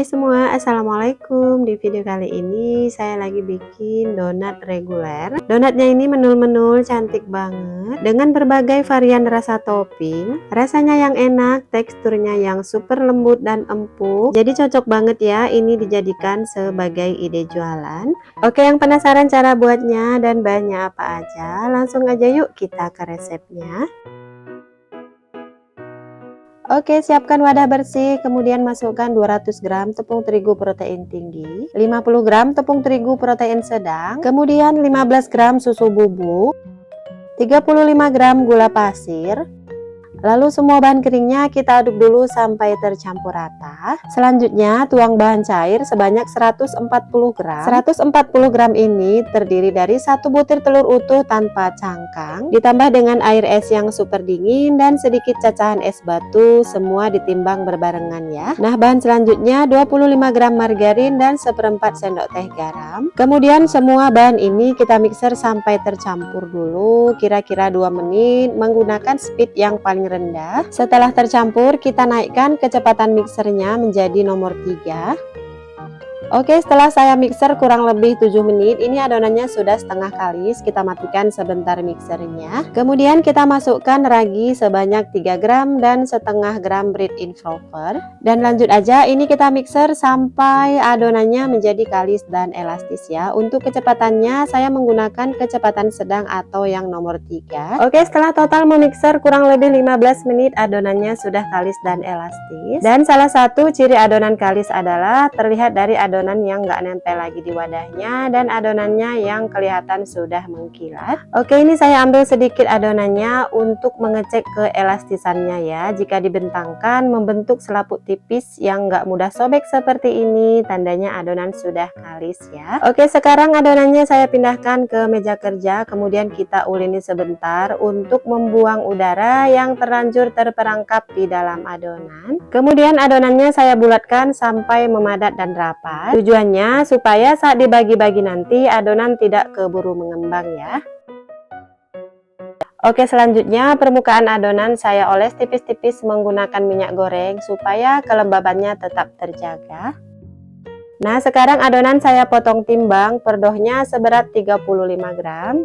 Hai semua, assalamualaikum. Di video kali ini saya lagi bikin donat reguler. Donatnya ini menul-menul, cantik banget dengan berbagai varian rasa topping. Rasanya yang enak, teksturnya yang super lembut dan empuk. Jadi cocok banget ya, ini dijadikan sebagai ide jualan. Oke, yang penasaran cara buatnya dan bahannya apa aja, langsung aja yuk kita ke resepnya. Oke, siapkan wadah bersih, kemudian masukkan 200 gram tepung terigu protein tinggi, 50 gram tepung terigu protein sedang, kemudian 15 gram susu bubuk, 35 gram gula pasir. Lalu semua bahan keringnya kita aduk dulu sampai tercampur rata. Selanjutnya tuang bahan cair sebanyak 140 gram. 140 gram ini terdiri dari 1 butir telur utuh tanpa cangkang, ditambah dengan air es yang super dingin dan sedikit cacahan es batu, semua ditimbang berbarengan ya. Nah, bahan selanjutnya 25 gram margarin dan seperempat sendok teh garam. Kemudian semua bahan ini kita mixer sampai tercampur dulu, kira-kira 2 menit menggunakan speed yang paling rendah. Setelah tercampur, kita naikkan kecepatan mixernya menjadi nomor 3. Oke, setelah saya mixer kurang lebih 7 menit, ini adonannya sudah setengah kalis. Kita matikan sebentar mixernya. Kemudian kita masukkan ragi sebanyak 3 gram dan setengah gram bread improver. Dan lanjut aja, ini kita mixer sampai adonannya menjadi kalis dan elastis ya. Untuk kecepatannya saya menggunakan kecepatan sedang atau yang nomor 3. Oke, setelah total memixer kurang lebih 15 menit, adonannya sudah kalis dan elastis. Dan salah satu ciri adonan kalis adalah terlihat dari adonan yang nggak nempel lagi di wadahnya dan adonannya yang kelihatan sudah mengkilat. Oke, ini saya ambil sedikit adonannya untuk mengecek keelastisannya ya. Jika dibentangkan membentuk selaput tipis yang nggak mudah sobek seperti ini, tandanya adonan sudah kalis ya. Oke, sekarang adonannya saya pindahkan ke meja kerja, kemudian kita ulini sebentar untuk membuang udara yang terlanjur terperangkap di dalam adonan. Kemudian adonannya saya bulatkan sampai memadat dan rapat. Tujuannya supaya saat dibagi-bagi nanti adonan tidak keburu mengembang ya. Oke, selanjutnya permukaan adonan saya oles tipis-tipis menggunakan minyak goreng supaya kelembabannya tetap terjaga. Nah, sekarang adonan saya potong timbang, per dohnya seberat 35 gram.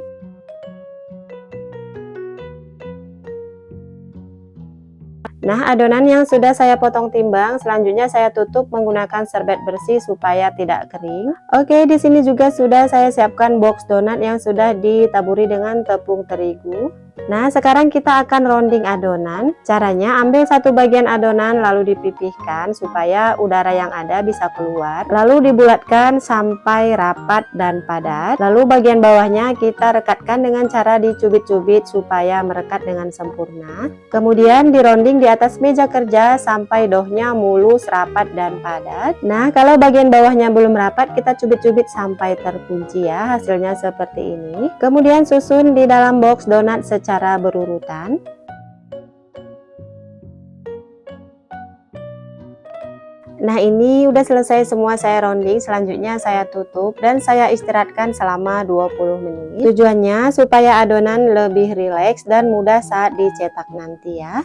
Nah, adonan yang sudah saya potong timbang, selanjutnya saya tutup menggunakan serbet bersih supaya tidak kering. Oke, di sini juga sudah saya siapkan box donat yang sudah ditaburi dengan tepung terigu. Nah, sekarang kita akan rounding adonan. Caranya ambil satu bagian adonan lalu dipipihkan supaya udara yang ada bisa keluar. Lalu dibulatkan sampai rapat dan padat. Lalu bagian bawahnya kita rekatkan dengan cara dicubit-cubit supaya merekat dengan sempurna. Kemudian di rounding di atas meja kerja sampai dohnya mulus, rapat dan padat. Nah, kalau bagian bawahnya belum rapat, kita cubit-cubit sampai terkunci ya. Hasilnya seperti ini. Kemudian susun di dalam box donat secara berurutan. Nah, ini udah selesai semua saya rounding. Selanjutnya saya tutup dan saya istirahatkan selama 20 menit. Tujuannya supaya adonan lebih rileks dan mudah saat dicetak nanti ya.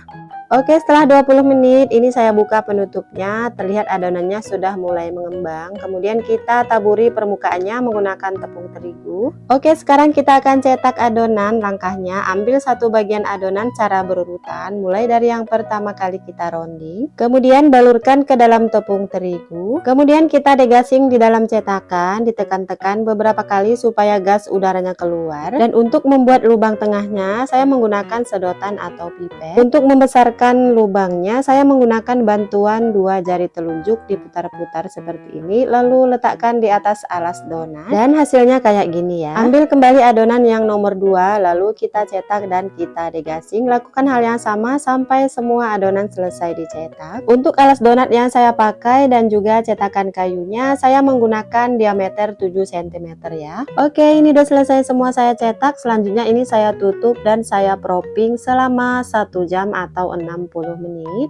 Oke, setelah 20 menit ini saya buka penutupnya. Terlihat adonannya sudah mulai mengembang. Kemudian kita taburi permukaannya menggunakan tepung terigu. Oke, sekarang kita akan cetak adonan. Langkahnya ambil satu bagian adonan cara berurutan, mulai dari yang pertama kali kita rounding. Kemudian balurkan ke dalam tepung terigu. Kemudian kita degasing di dalam cetakan, ditekan-tekan beberapa kali supaya gas udaranya keluar. Dan untuk membuat lubang tengahnya saya menggunakan sedotan atau pipet. Untuk membesarkan lubangnya saya menggunakan bantuan 2 jari telunjuk, diputar-putar seperti ini lalu letakkan di atas alas donat dan hasilnya kayak gini ya. Ambil kembali adonan yang nomor 2 lalu kita cetak dan kita degasing. Lakukan hal yang sama sampai semua adonan selesai dicetak. Untuk alas donat yang saya pakai dan juga cetakan kayunya saya menggunakan diameter 7 cm ya. Oke, ini udah selesai semua saya cetak. Selanjutnya ini saya tutup dan saya propping selama 1 jam atau 60 menit.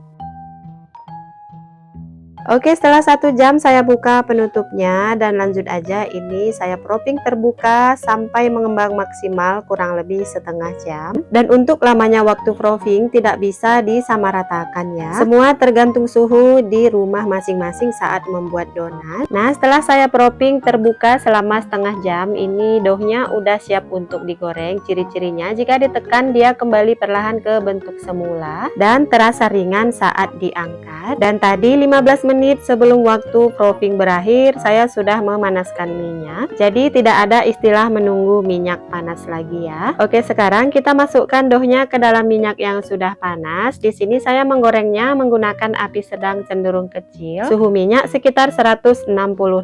Oke, setelah 1 jam saya buka penutupnya dan lanjut aja. Ini saya propping terbuka sampai mengembang maksimal kurang lebih setengah jam. Dan untuk lamanya waktu propping tidak bisa disamaratakan ya. Semua tergantung suhu di rumah masing-masing saat membuat donat. Nah, setelah saya propping terbuka selama setengah jam, ini doughnya udah siap untuk digoreng. Ciri-cirinya jika ditekan dia kembali perlahan ke bentuk semula dan terasa ringan saat diangkat. Dan tadi 15 menit sebelum waktu propping berakhir, saya sudah memanaskan minyak. Jadi tidak ada istilah menunggu minyak panas lagi ya. Oke, sekarang kita masukkan doughnya ke dalam minyak yang sudah panas. Di sini saya menggorengnya menggunakan api sedang cenderung kecil. Suhu minyak sekitar 160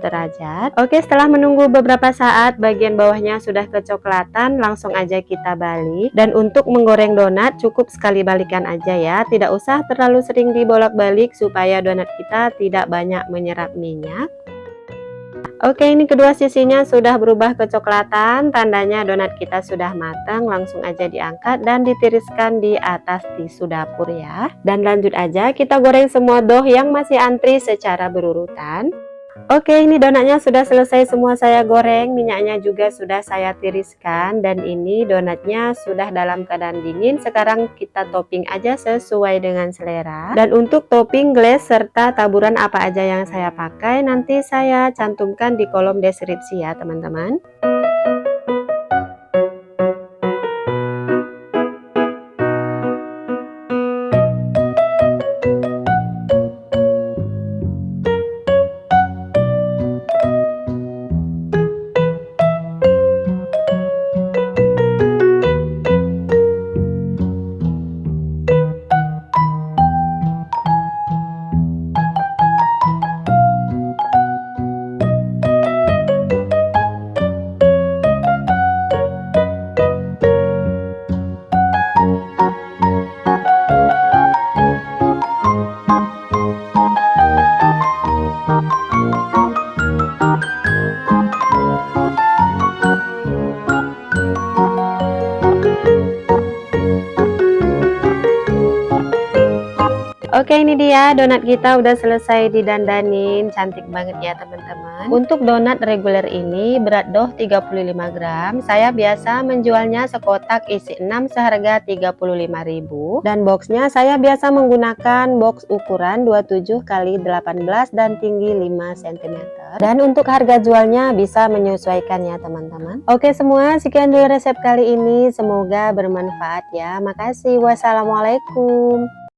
derajat. Oke, setelah menunggu beberapa saat, bagian bawahnya sudah kecoklatan, langsung aja kita balik. Dan untuk menggoreng donat cukup sekali balikan aja ya. Tidak usah terlalu sering dibolak-balik supaya donat kita tidak banyak menyerap minyak. Oke, ini kedua sisinya sudah berubah kecoklatan, tandanya donat kita sudah matang. Langsung aja diangkat dan ditiriskan di atas tisu dapur ya. Dan lanjut aja kita goreng semua dough yang masih antri secara berurutan. Oke, ini donatnya sudah selesai semua saya goreng, minyaknya juga sudah saya tiriskan, dan ini donatnya sudah dalam keadaan dingin. Sekarang kita topping aja sesuai dengan selera. Dan untuk topping glaze serta taburan apa aja yang saya pakai nanti saya cantumkan di kolom deskripsi ya teman-teman. Oke, ini dia donat kita udah selesai didandanin, cantik banget ya teman-teman. Untuk donat reguler ini berat dough 35 gram. Saya biasa menjualnya sekotak isi 6 seharga 35.000. Dan boxnya saya biasa menggunakan box ukuran 27 x 18 dan tinggi 5 cm. Dan untuk harga jualnya bisa menyesuaikan ya teman-teman. Oke semua, sekian dulu resep kali ini. Semoga bermanfaat ya. Makasih. Wassalamualaikum.